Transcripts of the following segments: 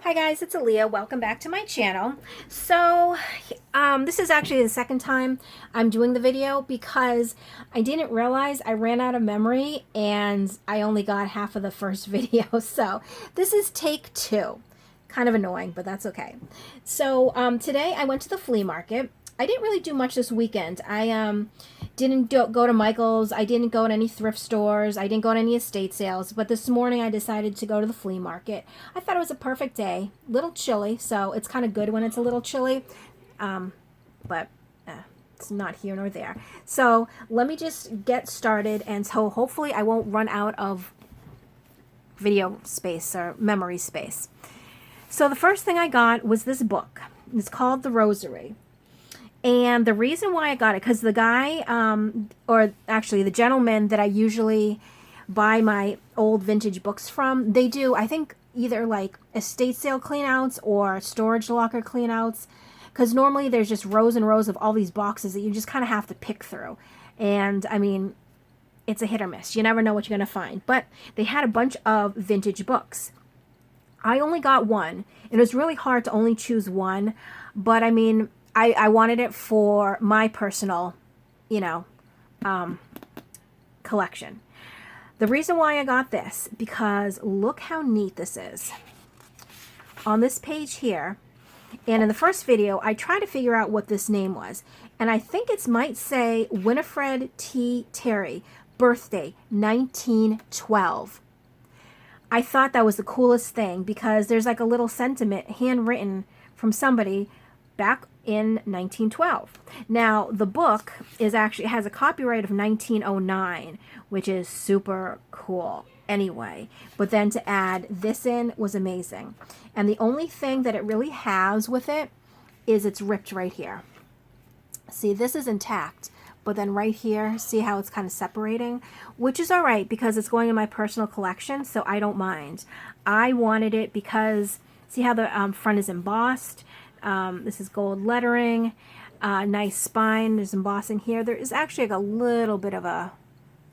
Hi guys, it's Aaliyah. Welcome back to my channel. So, this is actually the second time I'm doing the video because I didn't realize I ran out of memory and I only got half of the first video. So, this is take two. Kind of annoying, but that's okay. So, today I went to the flea market. I didn't really do much this weekend. I didn't go to Michael's. I didn't go to any thrift stores. I didn't go to any estate sales. But this morning I decided to go to the flea market. I thought it was a perfect day. A little chilly, so it's kind of good when it's a little chilly. But it's not here nor there. So let me just get started, and so hopefully I won't run out of video space or memory space. So the first thing I got was this book. It's called The Rosary. And the reason why I got it, because the guy, or actually the gentleman that I usually buy my old vintage books from, they do, I think, either like estate sale cleanouts or storage locker cleanouts. Because normally there's just rows and rows of all these boxes that you just kind of have to pick through. And I mean, it's a hit or miss. You never know what you're going to find. But they had a bunch of vintage books. I only got one. It was really hard to only choose one. But I mean, I wanted it for my personal, collection. The reason why I got this, because look how neat this is. On this page here, and in the first video, I tried to figure out what this name was. And I think it might say Winifred T. Terry, birthday, 1912. I thought that was the coolest thing because there's like a little sentiment handwritten from somebody back in 1912. Now, the book is actually has a copyright of 1909, which is super cool anyway. But then to add this in was amazing. And the only thing that it really has with it is it's ripped right here. See, this is intact, but then right here, see how it's kind of separating? Which is all right because it's going in my personal collection, so I don't mind. I wanted it because, see how the front is embossed? This is gold lettering, nice spine. There's embossing here. There is actually like a little bit of a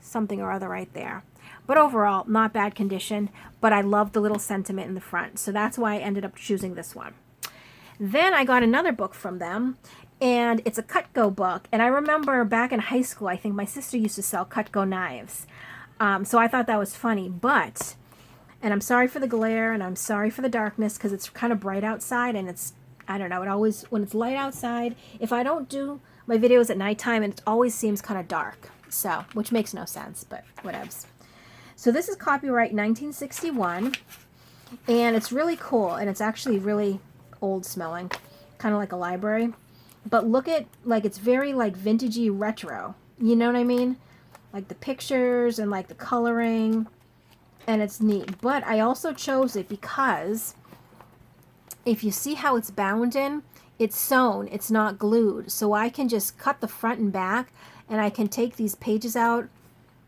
something or other right there. But overall, not bad condition. But I love the little sentiment in the front. So that's why I ended up choosing this one. Then I got another book from them. And it's a Cutco book. And I remember back in high school, I think my sister used to sell Cutco knives. So I thought that was funny. But, and I'm sorry for the glare and I'm sorry for the darkness because it's kind of bright outside and it's, I don't know, it always, when it's light outside, if I don't do my videos at nighttime, it always seems kind of dark. So, which makes no sense, but whatevs. So this is copyright 1961, and it's really cool, and it's actually really old smelling, kind of like a library. But look at, like, it's very, like, vintagey retro. You know what I mean? Like the pictures and, like, the coloring, and it's neat. But I also chose it because if you see how it's bound in, it's sewn, it's not glued. So I can just cut the front and back, and I can take these pages out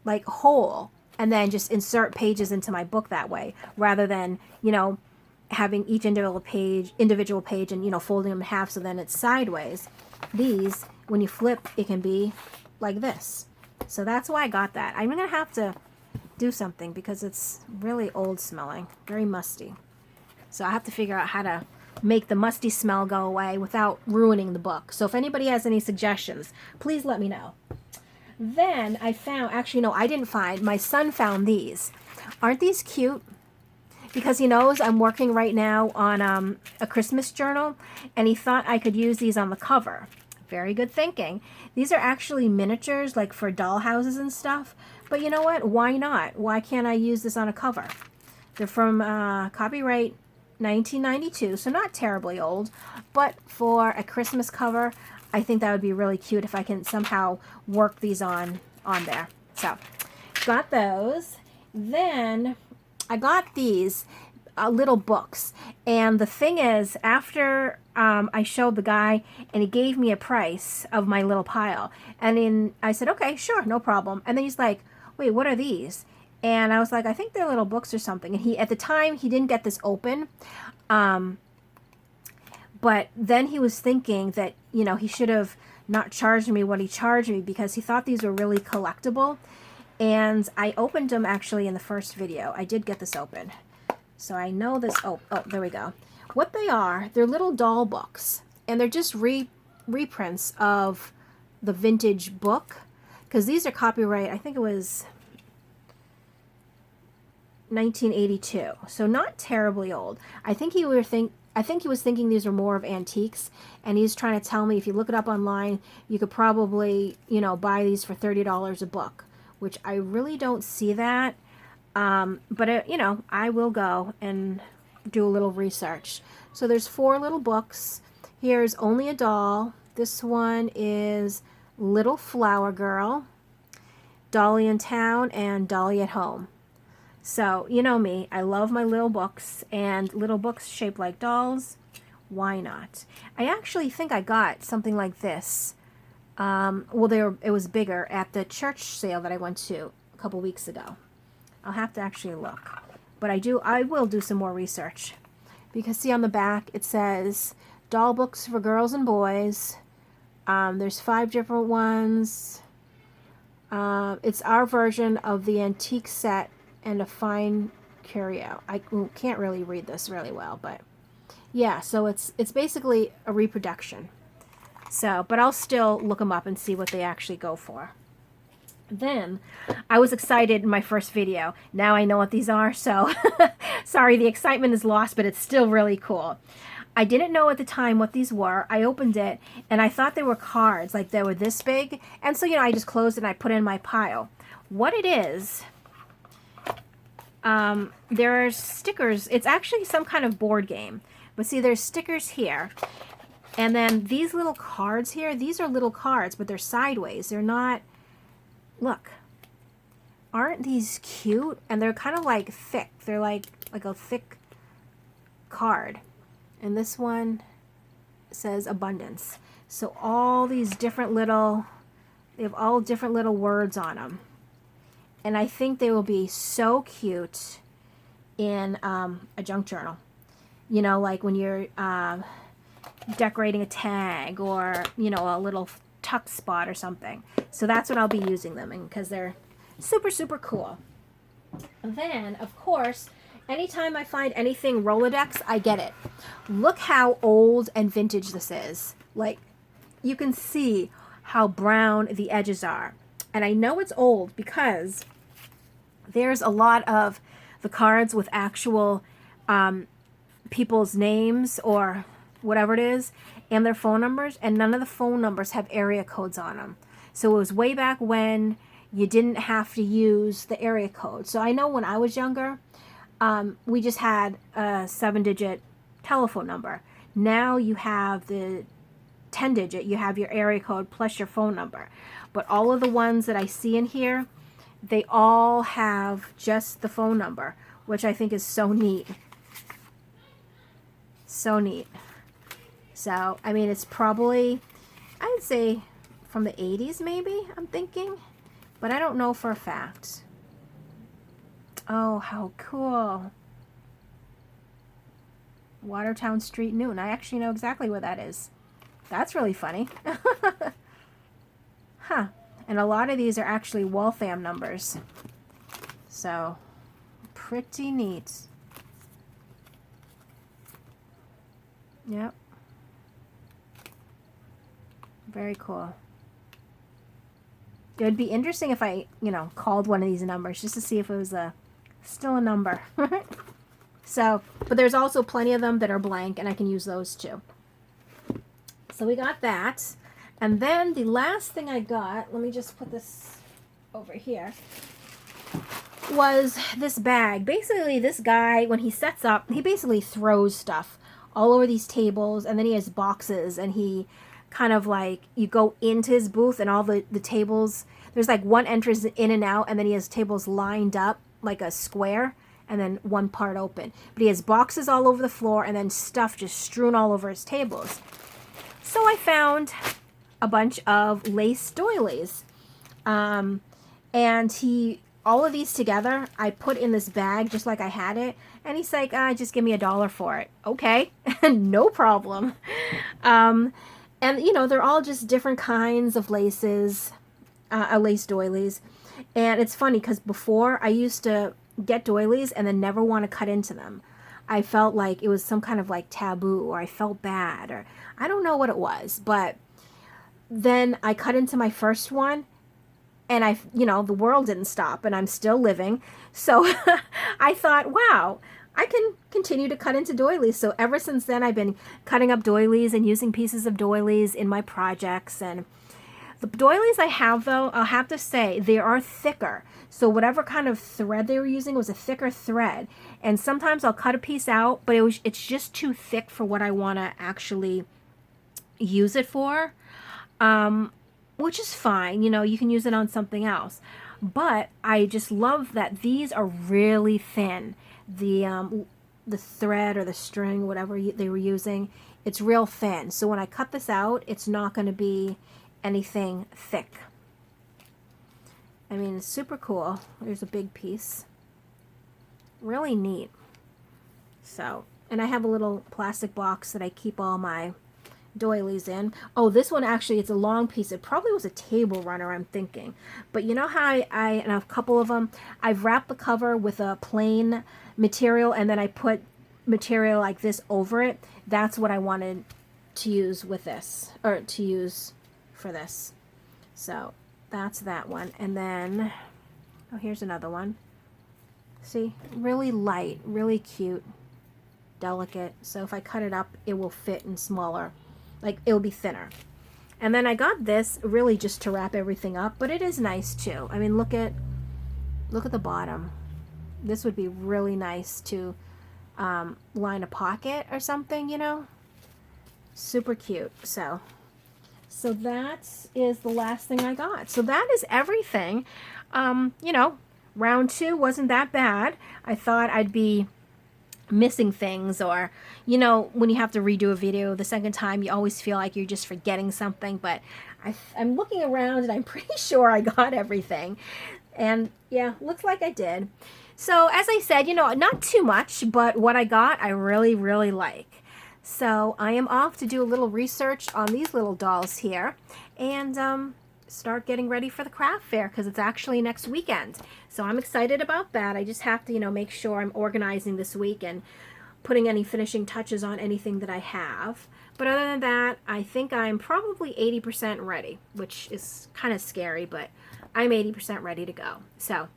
like whole, and then just insert pages into my book that way, rather than, having each individual page and, folding them in half so then it's sideways. These, when you flip, it can be like this. So that's why I got that. I'm going to have to do something because it's really old smelling, very musty. So I have to figure out how to make the musty smell go away without ruining the book. So if anybody has any suggestions, please let me know. Then I found, actually no, I didn't find, my son found these. Aren't these cute? Because he knows I'm working right now on a Christmas journal, and he thought I could use these on the cover. Very good thinking. These are actually miniatures, like for doll houses and stuff. But you know what? Why not? Why can't I use this on a cover? They're from copyright 1992, so not terribly old, but for a Christmas cover, I think that would be really cute if I can somehow work these on there. So, got those. Then I got these little books, and the thing is, after I showed the guy, and he gave me a price of my little pile, and I said, okay, sure, no problem. And then he's like, wait, what are these? And I was like, I think they're little books or something. And at the time, he didn't get this open. But then he was thinking that, he should have not charged me what he charged me because he thought these were really collectible. And I opened them actually in the first video. I did get this open. So I know this. Oh, there we go. What they are, they're little doll books. And they're just reprints of the vintage book. Because these are copyright, I think it was 1982. So not terribly old. I think he was thinking these were more of antiques, and he's trying to tell me if you look it up online, you could probably, buy these for $30 a book, which I really don't see that. But I will go and do a little research. So there's 4 little books. Here's Only a Doll. This one is Little Flower Girl, Dolly in Town, and Dolly at Home. So, you know me, I love my little books, and little books shaped like dolls. Why not? I actually think I got something like this. It was bigger at the church sale that I went to a couple weeks ago. I'll have to actually look. But I will do some more research. Because see on the back, it says doll books for girls and boys. There's 5 different ones. It's our version of the antique set and a fine curio. I can't really read this really well, but yeah, so it's basically a reproduction. So, but I'll still look them up and see what they actually go for. Then, I was excited in my first video. Now I know what these are, so sorry, the excitement is lost, but it's still really cool. I didn't know at the time what these were. I opened it, and I thought they were cards, like they were this big, and so, I just closed it and I put it in my pile. What it is, there are stickers. It's actually some kind of board game. But see, there's stickers here. And then these little cards here, these are little cards, but they're sideways. They're not, look. Aren't these cute? And they're kind of like thick. They're like a thick card. And this one says abundance. So all these different little, they have all different little words on them. And I think they will be so cute in a junk journal. Like when you're decorating a tag or, a little tuck spot or something. So that's what I'll be using them in, because they're super, super cool. And then, of course, anytime I find anything Rolodex, I get it. Look how old and vintage this is. Like, you can see how brown the edges are. And I know it's old because there's a lot of the cards with actual people's names or whatever it is and their phone numbers, and none of the phone numbers have area codes on them. So it was way back when you didn't have to use the area code. So I know when I was younger, we just had a 7-digit telephone number. Now you have the 10-digit, you have your area code plus your phone number. But all of the ones that I see in here, they all have just the phone number, which I think is so neat. So neat. So, I mean, it's probably, I would say from the 80s maybe, I'm thinking. But I don't know for a fact. Oh, how cool. Watertown Street, Newton. I actually know exactly where that is. That's really funny. Huh. And a lot of these are actually Waltham numbers. So, pretty neat. Yep. Very cool. It would be interesting if I, called one of these numbers just to see if it was still a number. So, but there's also plenty of them that are blank, and I can use those too. So we got that. And then the last thing I got, let me just put this over here, was this bag. Basically, this guy, when he sets up, he basically throws stuff all over these tables, and then he has boxes, and he kind of like, you go into his booth, and all the tables, there's like one entrance in and out, and then he has tables lined up like a square, and then one part open. But he has boxes all over the floor, and then stuff just strewn all over his tables. So I found a bunch of lace doilies. And all of these together, I put in this bag just like I had it. And he's like, just give me $1 for it. Okay, no problem. And, they're all just different kinds of laces, lace doilies. And it's funny because before I used to get doilies and then never want to cut into them. I felt like it was some kind of like taboo, or I felt bad, or I don't know what it was. But then I cut into my first one, and the world didn't stop, and I'm still living. So I thought, wow, I can continue to cut into doilies. So ever since then, I've been cutting up doilies and using pieces of doilies in my projects. And the doilies I have, though, I'll have to say, they are thicker. So whatever kind of thread they were using was a thicker thread. And sometimes I'll cut a piece out, but it's just too thick for what I want to actually use it for. Which is fine, you can use it on something else. But I just love that these are really thin. The thread or the string, whatever they were using, it's real thin. So when I cut this out, it's not going to be anything thick. I mean, it's super cool. There's a big piece. Really neat. So, and I have a little plastic box that I keep all my doilies in. Oh, this one actually, it's a long piece. It probably was a table runner, I'm thinking. But you know how I and a couple of them, I've wrapped the cover with a plain material, and then I put material like this over it. That's what I wanted to use with this, or to use for this. So that's that one. And then, oh, here's another one. See, really light, really cute, delicate. So if I cut it up, it will fit in smaller. Like, it will be thinner. And then I got this really just to wrap everything up, but it is nice too. I mean, look at the bottom. This would be really nice to line a pocket or something, Super cute. So that is the last thing I got. So that is everything. Round 2 wasn't that bad. I thought I'd be missing things, or when you have to redo a video the second time, you always feel like you're just forgetting something. But I'm looking around, and I'm pretty sure I got everything, and yeah, looks like I did. So as I said, not too much, but what I got I really like. So I am off to do a little research on these little dolls here, and start getting ready for the craft fair, because it's actually next weekend. So I'm excited about that. I just have to, make sure I'm organizing this week and putting any finishing touches on anything that I have. But other than that, I think I'm probably 80% ready, which is kind of scary, but I'm 80% ready to go. So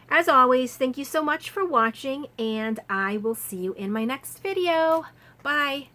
as always, thank you so much for watching, and I will see you in my next video. Bye.